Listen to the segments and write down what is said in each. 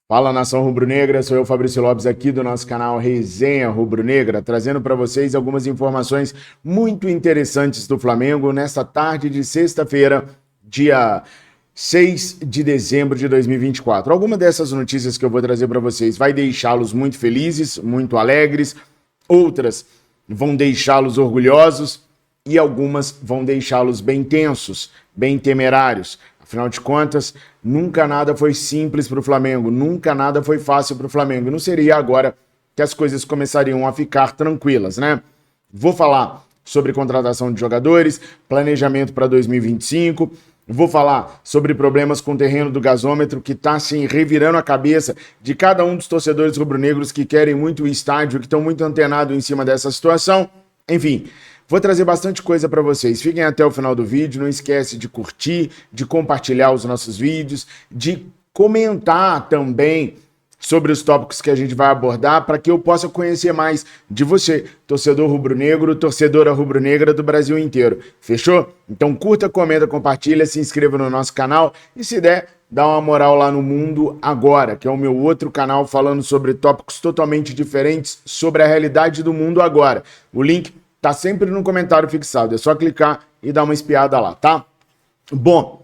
Fala, nação rubro-negra, sou eu, Fabrício Lopes, aqui do nosso canal Resenha Rubro-Negra, trazendo para vocês algumas informações muito interessantes do Flamengo nesta tarde de sexta-feira, dia 6 de dezembro de 2024. Alguma dessas notícias que eu vou trazer para vocês vai deixá-los muito felizes, muito alegres, outras vão deixá-los orgulhosos e algumas vão deixá-los bem tensos, bem temerários. Afinal de contas, nunca nada foi simples para o Flamengo, nunca nada foi fácil para o Flamengo. Não seria agora que as coisas começariam a ficar tranquilas, né? Vou falar sobre contratação de jogadores, planejamento para 2025, vou falar sobre problemas com o terreno do gasômetro, que está assim, revirando a cabeça de cada um dos torcedores rubro-negros que querem muito o estádio, que estão muito antenados em cima dessa situação. Enfim, vou trazer bastante coisa para vocês. Fiquem até o final do vídeo. Não esquece de curtir, de compartilhar os nossos vídeos, de comentar também sobre os tópicos que a gente vai abordar para que eu possa conhecer mais de você, torcedor rubro-negro, torcedora rubro-negra do Brasil inteiro. Fechou? Então curta, comenta, compartilha, se inscreva no nosso canal e se der, dá uma moral lá no Mundo Agora, que é o meu outro canal falando sobre tópicos totalmente diferentes sobre a realidade do mundo agora. O link tá sempre no comentário fixado, é só clicar e dar uma espiada lá, tá? Bom,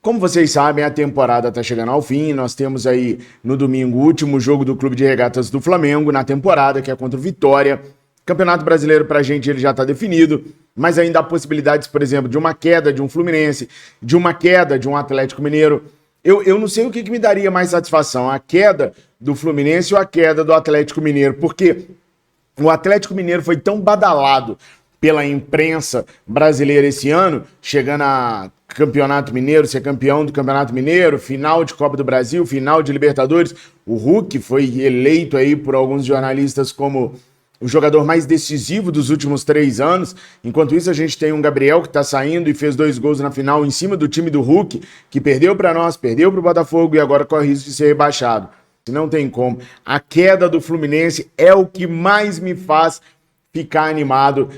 como vocês sabem, a temporada tá chegando ao fim, nós temos aí no domingo o último jogo do Clube de Regatas do Flamengo na temporada, que é contra o Vitória. Campeonato Brasileiro pra gente ele já tá definido, mas ainda há possibilidades, por exemplo, de uma queda de um Fluminense, de uma queda de um Atlético Mineiro. Eu não sei o que me daria mais satisfação, a queda do Fluminense ou a queda do Atlético Mineiro, porque o Atlético Mineiro foi tão badalado pela imprensa brasileira esse ano, chegando a Campeonato Mineiro, ser campeão do Campeonato Mineiro, final de Copa do Brasil, final de Libertadores. O Hulk foi eleito aí por alguns jornalistas como o jogador mais decisivo dos últimos 3 anos. Enquanto isso, a gente tem um Gabriel que está saindo e fez 2 gols na final em cima do time do Hulk, que perdeu para nós, perdeu para o Botafogo e agora corre risco de ser rebaixado. Não tem como. A queda do Fluminense é o que mais me faz ficar animado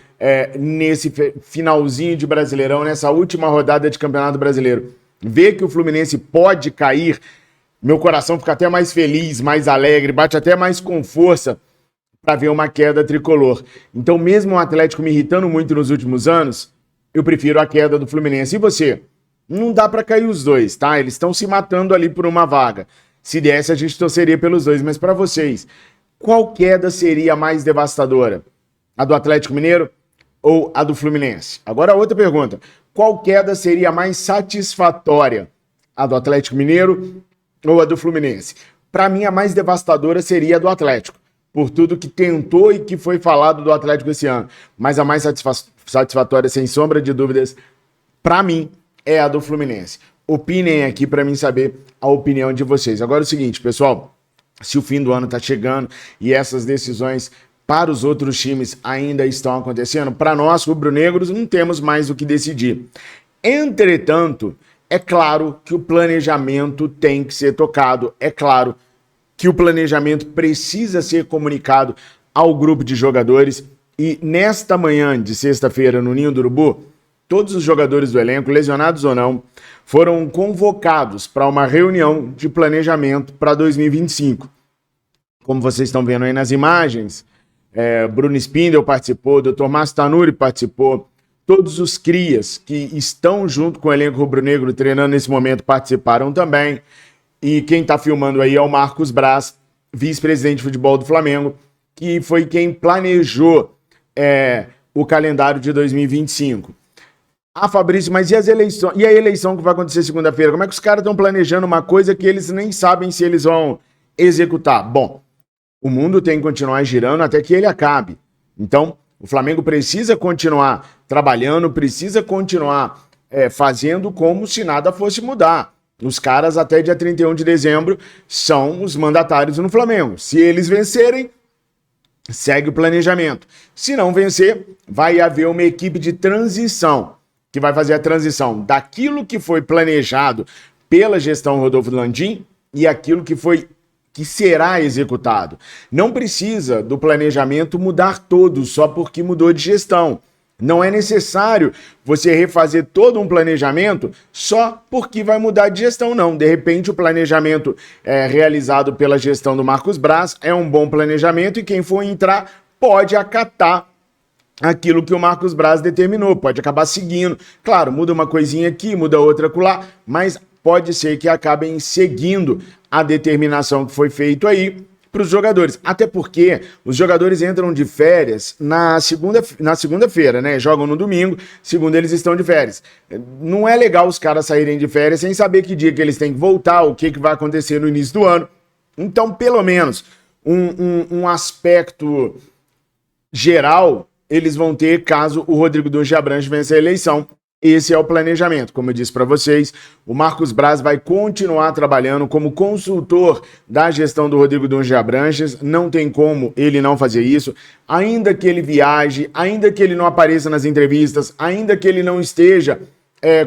nesse finalzinho de Brasileirão, nessa última rodada de Campeonato Brasileiro. Ver que o Fluminense pode cair, meu coração fica até mais feliz, mais alegre, bate até mais com força para ver uma queda tricolor. Então, mesmo o Atlético me irritando muito nos últimos anos, eu prefiro a queda do Fluminense. E você? Não dá para cair os dois, tá? Eles estão se matando ali por uma vaga. Se desse, a gente torceria pelos dois. Mas para vocês, qual queda seria mais devastadora? A do Atlético Mineiro ou a do Fluminense? Agora, outra pergunta. Qual queda seria mais satisfatória? A do Atlético Mineiro ou a do Fluminense? Para mim, a mais devastadora seria a do Atlético, por tudo que tentou e que foi falado do Atlético esse ano. Mas a mais satisfatória, sem sombra de dúvidas, para mim, é a do Fluminense. Opinem aqui para mim saber a opinião de vocês. Agora é o seguinte, pessoal, se o fim do ano tá chegando e essas decisões para os outros times ainda estão acontecendo, para nós, rubro-negros, não temos mais o que decidir. Entretanto, é claro que o planejamento tem que ser tocado, é claro que o planejamento precisa ser comunicado ao grupo de jogadores e nesta manhã de sexta-feira no Ninho do Urubu, todos os jogadores do elenco, lesionados ou não, foram convocados para uma reunião de planejamento para 2025. Como vocês estão vendo aí nas imagens, Bruno Spindel participou, Dr. Márcio Tanuri participou, todos os crias que estão junto com o elenco rubro-negro treinando nesse momento participaram também. E quem está filmando aí é o Marcos Braz, vice-presidente de futebol do Flamengo, que foi quem planejou o calendário de 2025. Ah, Fabrício, mas e as eleições? E a eleição que vai acontecer segunda-feira? Como é que os caras estão planejando uma coisa que eles nem sabem se eles vão executar? Bom, o mundo tem que continuar girando até que ele acabe. Então, o Flamengo precisa continuar trabalhando, precisa continuar fazendo como se nada fosse mudar. Os caras até dia 31 de dezembro são os mandatários no Flamengo. Se eles vencerem, segue o planejamento. Se não vencer, vai haver uma equipe de transição que vai fazer a transição daquilo que foi planejado pela gestão Rodolfo Landim e aquilo que será executado. Não precisa do planejamento mudar todo só porque mudou de gestão. Não é necessário você refazer todo um planejamento só porque vai mudar de gestão, não. De repente, o planejamento realizado pela gestão do Marcos Braz é um bom planejamento e quem for entrar pode acatar aquilo que o Marcos Braz determinou, pode acabar seguindo. Claro, muda uma coisinha aqui, muda outra acolá, mas pode ser que acabem seguindo a determinação que foi feita aí para os jogadores. Até porque os jogadores entram de férias na segunda-feira, né? Jogam no domingo, segunda eles estão de férias. Não é legal os caras saírem de férias sem saber que dia que eles têm que voltar, o que vai acontecer no início do ano. Então, pelo menos, um aspecto geral eles vão ter caso o Rodrigo Dunge Abranches vença a eleição. Esse é o planejamento. Como eu disse para vocês, o Marcos Braz vai continuar trabalhando como consultor da gestão do Rodrigo Dunge Abranches. Não tem como ele não fazer isso. Ainda que ele viaje, ainda que ele não apareça nas entrevistas, ainda que ele não esteja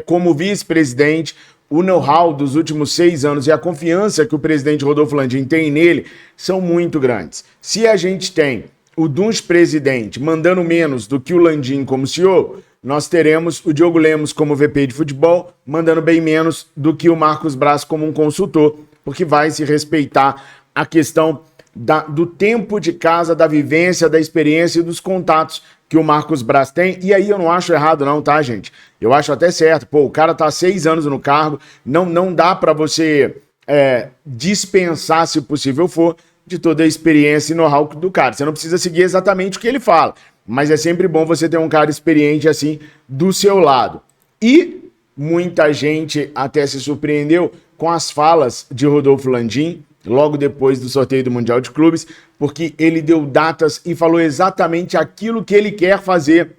como vice-presidente, o know-how dos últimos 6 anos e a confiança que o presidente Rodolfo Landim tem nele são muito grandes. Se a gente tem o Dunge presidente mandando menos do que o Landim como CEO, nós teremos o Diogo Lemos como VP de futebol, mandando bem menos do que o Marcos Braz como um consultor, porque vai se respeitar a questão do tempo de casa, da vivência, da experiência e dos contatos que o Marcos Braz tem. E aí eu não acho errado não, tá, gente? Eu acho até certo. Pô, o cara tá há 6 anos no cargo, não dá para você dispensar, se possível for, de toda a experiência e know-how do cara. Você não precisa seguir exatamente o que ele fala, mas é sempre bom você ter um cara experiente assim do seu lado. E muita gente até se surpreendeu com as falas de Rodolfo Landim, logo depois do sorteio do Mundial de Clubes, porque ele deu datas e falou exatamente aquilo que ele quer fazer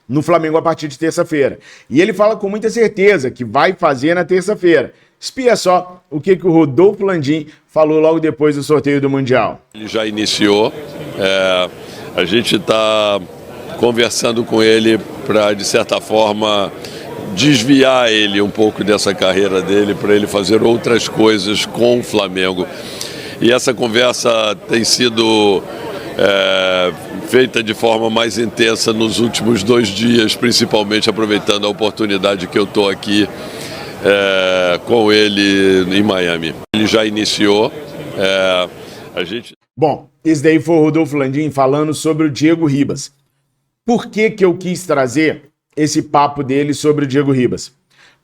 no Flamengo a partir de terça-feira. E ele fala com muita certeza que vai fazer na terça-feira. Espia só o que o Rodolfo Landim falou logo depois do sorteio do Mundial. Ele já iniciou, a gente está conversando com ele para, de certa forma, desviar ele um pouco dessa carreira dele, para ele fazer outras coisas com o Flamengo. E essa conversa tem sido feita de forma mais intensa nos últimos 2 dias, principalmente aproveitando a oportunidade que eu estou aqui com ele em Miami. Ele já iniciou, Bom, esse daí foi o Rodolfo Landim falando sobre o Diego Ribas. Por que eu quis trazer esse papo dele sobre o Diego Ribas?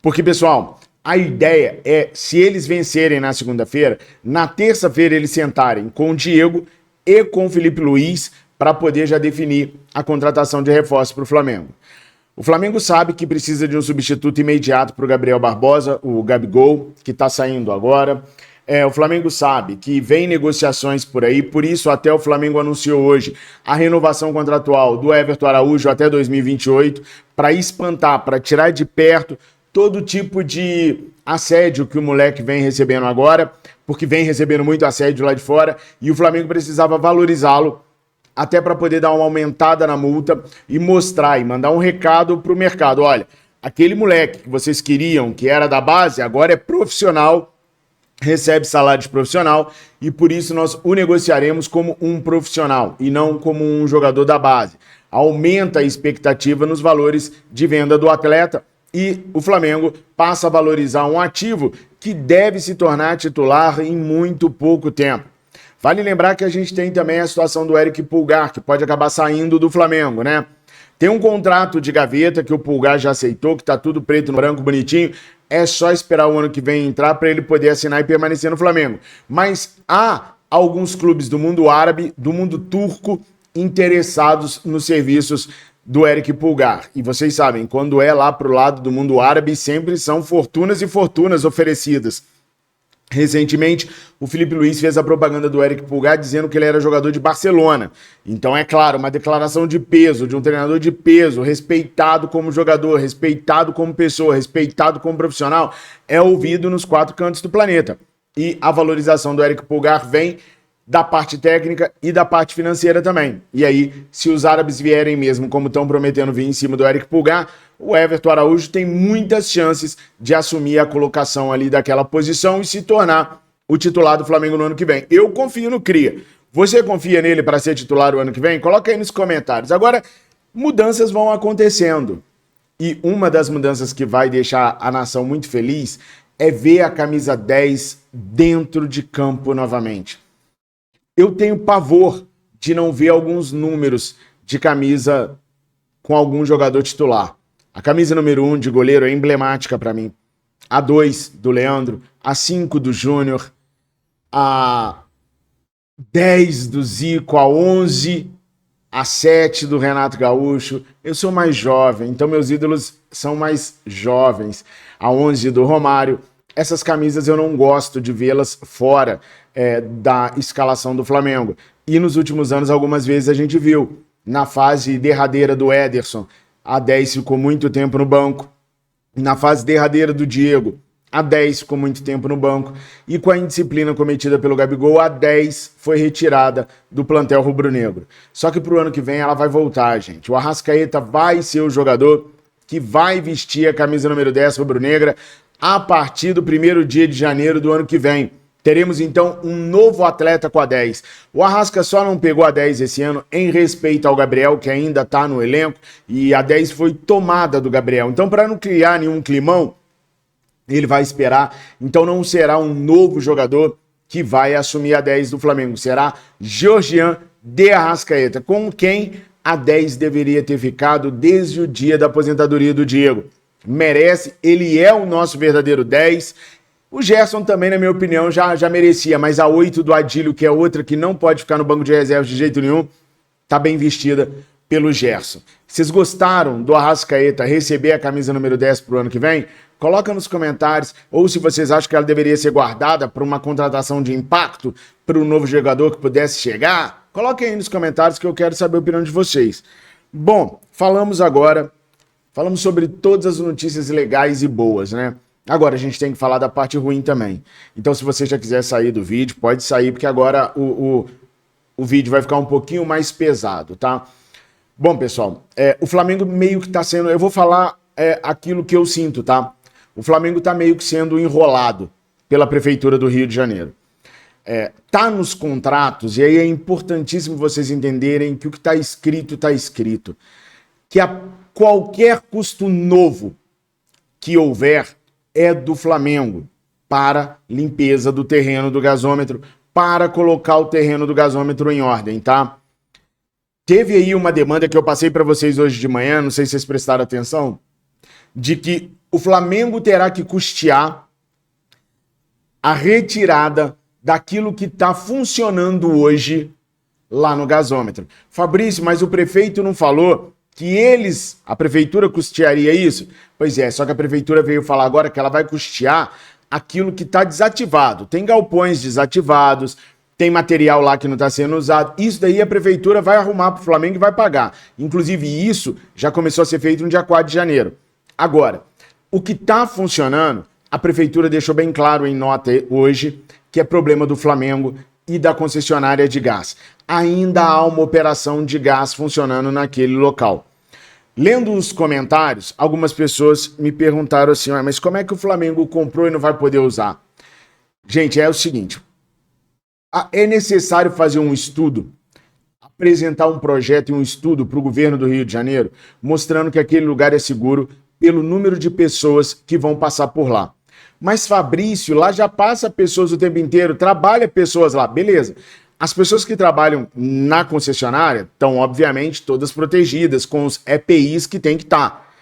Porque, pessoal, a ideia é, se eles vencerem na segunda-feira, na terça-feira eles sentarem com o Diego e com o Felipe Luiz para poder já definir a contratação de reforço para o Flamengo. O Flamengo sabe que precisa de um substituto imediato para o Gabriel Barbosa, o Gabigol, que está saindo agora. O Flamengo sabe que vem negociações por aí, por isso até o Flamengo anunciou hoje a renovação contratual do Everton Araújo até 2028, para espantar, para tirar de perto todo tipo de assédio que o moleque vem recebendo agora, porque vem recebendo muito assédio lá de fora, e o Flamengo precisava valorizá-lo até para poder dar uma aumentada na multa e mostrar e mandar um recado para o mercado. Olha, aquele moleque que vocês queriam, que era da base, agora é profissional, recebe salário de profissional e por isso nós o negociaremos como um profissional e não como um jogador da base. Aumenta a expectativa nos valores de venda do atleta e o Flamengo passa a valorizar um ativo que deve se tornar titular em muito pouco tempo. Vale lembrar que a gente tem também a situação do Eric Pulgar, que pode acabar saindo do Flamengo, né? Tem um contrato de gaveta que o Pulgar já aceitou, que tá tudo preto no branco, bonitinho. É só esperar o ano que vem entrar para ele poder assinar e permanecer no Flamengo. Mas há alguns clubes do mundo árabe, do mundo turco, interessados nos serviços do Eric Pulgar. E vocês sabem, quando é lá pro lado do mundo árabe, sempre são fortunas e fortunas oferecidas. Recentemente, o Felipe Luiz fez a propaganda do Eric Pulgar dizendo que ele era jogador de Barcelona. Então, é claro, uma declaração de peso, de um treinador de peso, respeitado como jogador, respeitado como pessoa, respeitado como profissional, é ouvido nos 4 cantos do planeta. E a valorização do Eric Pulgar vem da parte técnica e da parte financeira também. E aí, se os árabes vierem mesmo, como estão prometendo vir em cima do Eric Pulgar, o Everton Araújo tem muitas chances de assumir a colocação ali daquela posição e se tornar o titular do Flamengo no ano que vem. Eu confio no Cria. Você confia nele para ser titular o ano que vem? Coloca aí nos comentários. Agora, Mudanças vão acontecendo. E uma das mudanças que vai deixar a nação muito feliz é ver a camisa 10 dentro de campo novamente. Eu tenho pavor de não ver alguns números de camisa com algum jogador titular. A camisa número 1 de goleiro é emblemática para mim. A 2 do Leandro, a 5 do Júnior, a 10 do Zico, a 11, a 7 do Renato Gaúcho. Eu sou mais jovem, então meus ídolos são mais jovens. A 11 do Romário. Essas camisas eu não gosto de vê-las fora da escalação do Flamengo. E nos últimos anos, algumas vezes a gente viu. Na fase derradeira do Ederson, a 10 ficou muito tempo no banco. Na fase derradeira do Diego, a 10 ficou muito tempo no banco. E com a indisciplina cometida pelo Gabigol, a 10 foi retirada do plantel rubro-negro. Só que pro ano que vem ela vai voltar, gente. O Arrascaeta vai ser o jogador que vai vestir a camisa número 10 rubro-negra a partir do 1º dia de janeiro do ano que vem. Teremos então um novo atleta com a 10. O Arrasca só não pegou a 10 esse ano em respeito ao Gabriel, que ainda está no elenco, e a 10 foi tomada do Gabriel. Então, para não criar nenhum climão, ele vai esperar. Então não será um novo jogador que vai assumir a 10 do Flamengo. Será Georgian de Arrascaeta, com quem a 10 deveria ter ficado desde o dia da aposentadoria do Diego. Merece, ele é o nosso verdadeiro 10. O Gerson também, na minha opinião, já merecia, mas a 8 do Adílio, que é outra que não pode ficar no banco de reservas de jeito nenhum, tá bem vestida pelo Gerson. Vocês gostaram do Arrascaeta receber a camisa número 10 pro ano que vem? Coloca nos comentários, ou se vocês acham que ela deveria ser guardada para uma contratação de impacto, para um novo jogador que pudesse chegar, coloquem aí nos comentários que eu quero saber a opinião de vocês. Bom, falamos sobre todas as notícias legais e boas, né? Agora a gente tem que falar da parte ruim também. Então se você já quiser sair do vídeo, pode sair, porque agora o vídeo vai ficar um pouquinho mais pesado, tá? Bom, pessoal, o Flamengo meio que tá sendo... Eu vou falar aquilo que eu sinto, tá? O Flamengo tá meio que sendo enrolado pela Prefeitura do Rio de Janeiro. Tá nos contratos, e aí é importantíssimo vocês entenderem que o que tá escrito, que a qualquer custo novo que houver é do Flamengo para limpeza do terreno do gasômetro, para colocar o terreno do gasômetro em ordem, tá? Teve aí uma demanda que eu passei para vocês hoje de manhã, não sei se vocês prestaram atenção, de que o Flamengo terá que custear a retirada daquilo que está funcionando hoje lá no gasômetro. Fabrício, mas o prefeito não falou que a prefeitura custearia isso? Pois é, só que a prefeitura veio falar agora que ela vai custear aquilo que está desativado. Tem galpões desativados, tem material lá que não está sendo usado. Isso daí a prefeitura vai arrumar para o Flamengo e vai pagar. Inclusive isso já começou a ser feito no dia 4 de janeiro. Agora, o que está funcionando, a prefeitura deixou bem claro em nota hoje que é problema do Flamengo e da concessionária de gás. Ainda há uma operação de gás funcionando naquele local. Lendo os comentários, algumas pessoas me perguntaram assim, mas como é que o Flamengo comprou e não vai poder usar? Gente, é o seguinte, é necessário fazer um estudo, apresentar um projeto e um estudo para o governo do Rio de Janeiro, mostrando que aquele lugar é seguro pelo número de pessoas que vão passar por lá. Mas Fabrício, lá já passa pessoas o tempo inteiro, trabalha pessoas lá, beleza. As pessoas que trabalham na concessionária estão, obviamente, todas protegidas com os EPIs que tem que estar.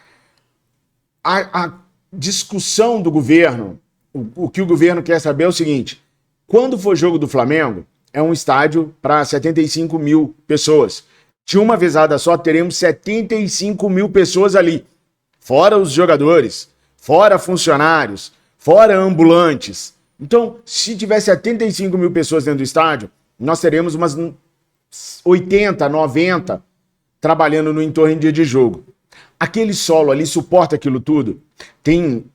A discussão do governo, o que o governo quer saber é o seguinte, quando for jogo do Flamengo, é um estádio para 75 mil pessoas. De uma vezada só, teremos 75 mil pessoas ali. Fora os jogadores, fora funcionários, fora ambulantes. Então, se tiver 75 mil pessoas dentro do estádio, nós teremos umas 80, 90 trabalhando no entorno em dia de jogo. Aquele solo ali suporta aquilo tudo? Tem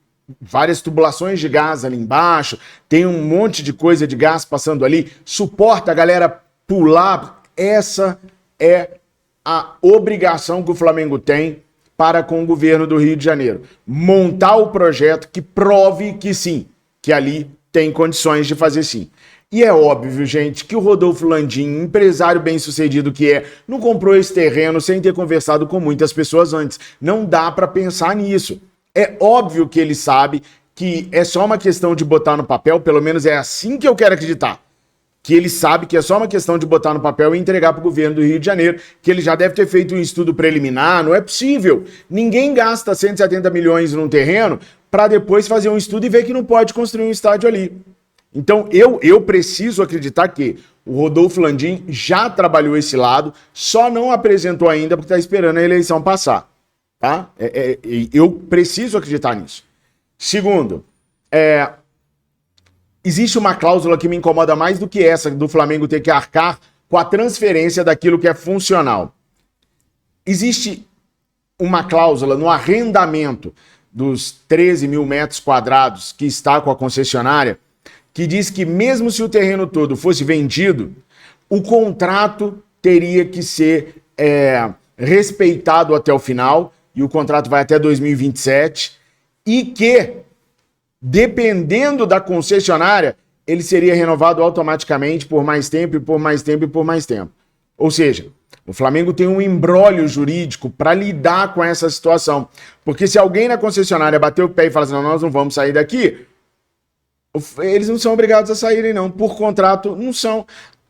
várias tubulações de gás ali embaixo, tem um monte de coisa de gás passando ali, suporta a galera pular. Essa é a obrigação que o Flamengo tem para com o governo do Rio de Janeiro. Montar o projeto que prove que sim, que ali tem condições de fazer sim. E é óbvio, gente, que o Rodolfo Landim, empresário bem-sucedido que é, não comprou esse terreno sem ter conversado com muitas pessoas antes. Não dá para pensar nisso. É óbvio que ele sabe que é só uma questão de botar no papel, pelo menos é assim que eu quero acreditar. Que ele sabe que é só uma questão de botar no papel e entregar para o governo do Rio de Janeiro, que ele já deve ter feito um estudo preliminar, não é possível. Ninguém gasta 170 milhões num terreno para depois fazer um estudo e ver que não pode construir um estádio ali. Então, eu preciso acreditar que o Rodolfo Landim já trabalhou esse lado, só não apresentou ainda porque está esperando a eleição passar. Tá? Eu preciso acreditar nisso. Segundo, existe uma cláusula que me incomoda mais do que essa, do Flamengo ter que arcar com a transferência daquilo que é funcional. Existe uma cláusula no arrendamento dos 13 mil metros quadrados que está com a concessionária, que diz que mesmo se o terreno todo fosse vendido, o contrato teria que ser respeitado até o final, e o contrato vai até 2027, e que, dependendo da concessionária, ele seria renovado automaticamente por mais tempo, e por mais tempo, e por mais tempo. Ou seja, o Flamengo tem um imbróglio jurídico para lidar com essa situação. Porque se alguém na concessionária bater o pé e falar assim, não, nós não vamos sair daqui, eles não são obrigados a saírem, não. Por contrato, não são.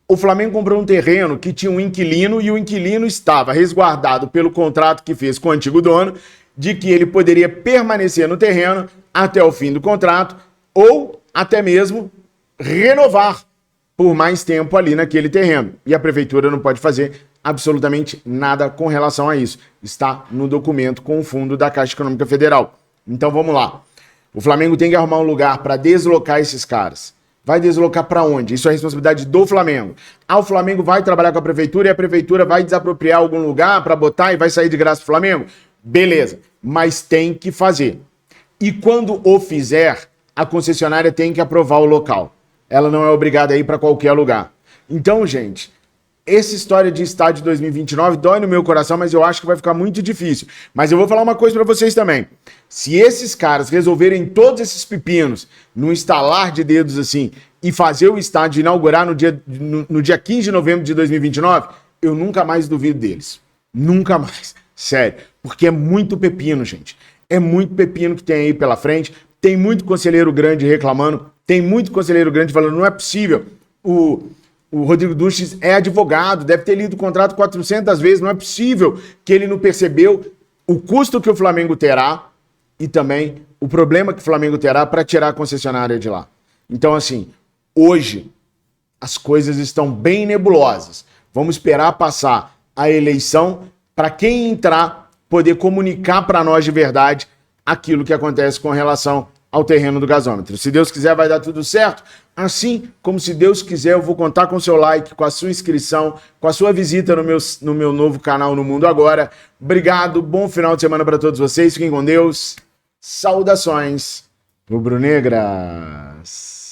O Flamengo comprou um terreno que tinha um inquilino e o inquilino estava resguardado pelo contrato que fez com o antigo dono, de que ele poderia permanecer no terreno até o fim do contrato ou até mesmo renovar por mais tempo ali naquele terreno. E a prefeitura não pode fazer absolutamente nada com relação a isso. Está no documento com o fundo da Caixa Econômica Federal. Então vamos lá. O Flamengo tem que arrumar um lugar para deslocar esses caras. Vai deslocar para onde? Isso é responsabilidade do Flamengo. O Flamengo vai trabalhar com a prefeitura e a prefeitura vai desapropriar algum lugar para botar e vai sair de graça pro Flamengo? Beleza, mas tem que fazer. E quando o fizer, a concessionária tem que aprovar o local. Ela não é obrigada a ir para qualquer lugar. Então, gente, essa história de estádio 2029 dói no meu coração, mas eu acho que vai ficar muito difícil. Mas eu vou falar uma coisa para vocês também. Se esses caras resolverem todos esses pepinos num estalar de dedos assim e fazer o estádio inaugurar no dia 15 de novembro de 2029, eu nunca mais duvido deles. Nunca mais. Sério. Porque é muito pepino, gente. É muito pepino que tem aí pela frente. Tem muito conselheiro grande reclamando. Tem muito conselheiro grande falando, não é possível. O Rodrigo Duches é advogado, deve ter lido o contrato 400 vezes, não é possível que ele não percebeu o custo que o Flamengo terá e também o problema que o Flamengo terá para tirar a concessionária de lá. Então, assim, hoje as coisas estão bem nebulosas. Vamos esperar passar a eleição para quem entrar poder comunicar para nós de verdade aquilo que acontece com relação ao terreno do gasômetro. Se Deus quiser, vai dar tudo certo. Assim como, se Deus quiser, eu vou contar com o seu like, com a sua inscrição, com a sua visita no meu novo canal No Mundo Agora. Obrigado, bom final de semana para todos vocês. Fiquem com Deus. Saudações rubro-negras.